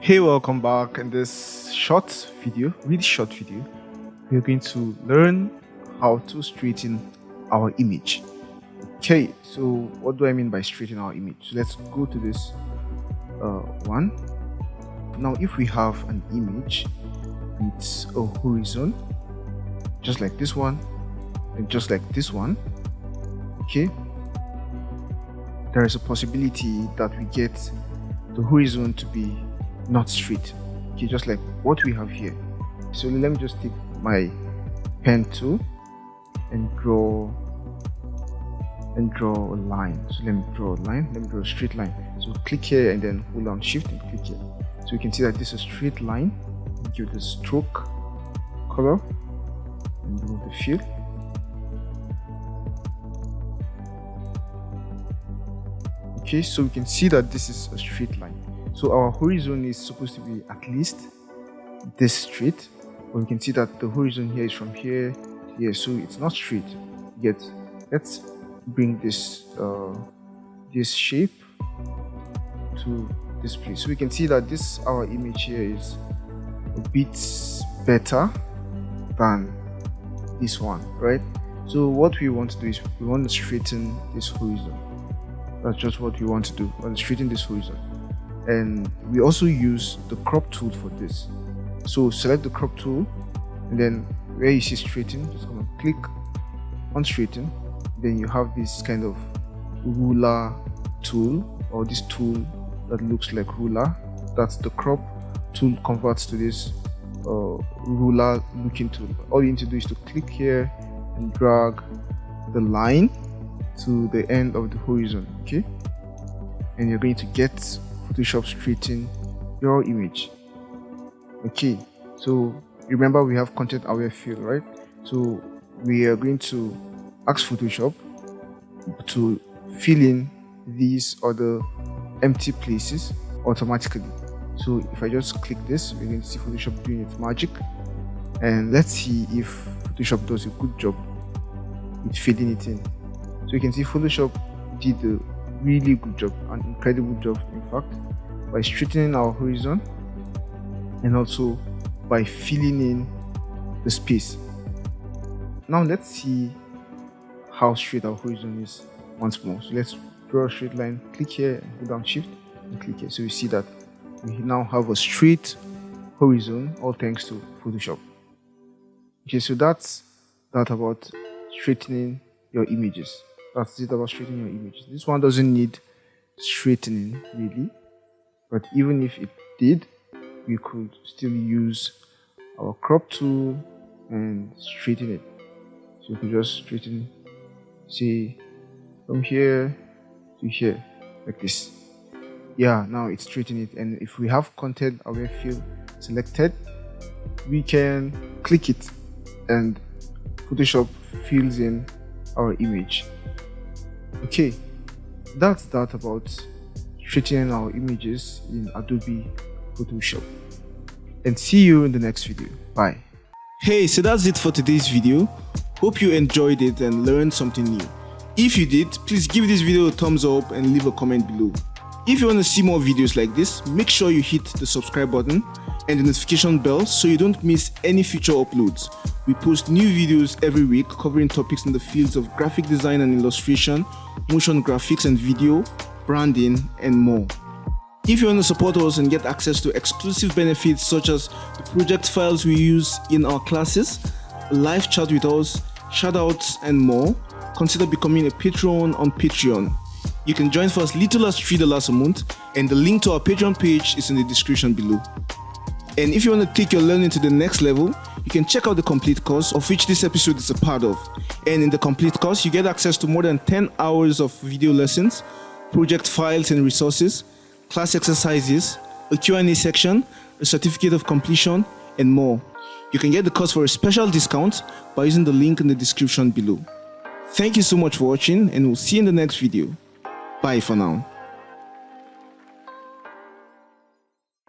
Hey, welcome back. In this really short video, we're going to learn how to straighten our image. Okay, so what do I mean by straighten our image? So let's go to this one. Now, if we have an image with a horizon, just like this one, and just like this one, okay, there is a possibility that we get the horizon to be not straight, okay, just like what we have here. So let me just take my pen tool and draw a line. So let me draw a straight line. So click here and then hold on shift and click here. So you can see that this is a straight line. Give the stroke color and remove the fill. Okay, so we can see that this is a straight line. So our horizon is supposed to be at least this straight, but we can see that the horizon here is from here to here, so it's not straight yet. Let's bring this this shape to this place, so we can see that this our image here is a bit better than this one, right? So what we want to do is we want to straighten this horizon. That's just what we want to do. We want to straighten this horizon. And we also use the crop tool for this. So select the crop tool, and then where you see straighten, just come and click on straighten. Then you have this kind of ruler tool, or this tool that looks like ruler. That's the crop tool converts to this ruler looking tool. All you need to do is to click here and drag the line to the end of the horizon, okay? And you're going to get Photoshop straighten your image. Okay, so remember we have content aware fill, right? So we are going to ask Photoshop to fill in these other empty places automatically. So if I just click this, we're going to see Photoshop doing its magic, and let's see if Photoshop does a good job with filling it in. So you can see Photoshop did a really good job, an incredible job in fact, by straightening our horizon and also by filling in the space. Now let's see how straight our horizon is once more. So let's draw a straight line, click here and hold down shift and click here. So you see that we now have a straight horizon, all thanks to Photoshop. Okay, so that's that about straightening your images. That's it about straightening your images. This one doesn't need straightening really, but even if it did, we could still use our crop tool and straighten it. So we could just straighten, say, from here to here, like this. Yeah, now it's straightening it. And if we have content aware fill selected, we can click it and Photoshop fills in our image. Okay, that's that about straightening our images in Adobe Photoshop. And see you in the next video. Bye. Hey, so that's it for today's video. Hope you enjoyed it and learned something new. If you did, please give this video a thumbs up and leave a comment below. If you want to see more videos like this, make sure you hit the subscribe button and the notification bell so you don't miss any future uploads. We post new videos every week covering topics in the fields of graphic design and illustration, motion graphics and video, branding, and more. If you want to support us and get access to exclusive benefits such as the project files we use in our classes, a live chat with us, shoutouts, and more, consider becoming a patron on Patreon. You can join for as little as $3 a month, and the link to our Patreon page is in the description below. And if you want to take your learning to the next level, you can check out the complete course, of which this episode is a part of. And in the complete course, you get access to more than 10 hours of video lessons, project files and resources, class exercises, a Q&A section, a certificate of completion, and more. You can get the course for a special discount by using the link in the description below. Thank you so much for watching, and we'll see you in the next video. Bye for now.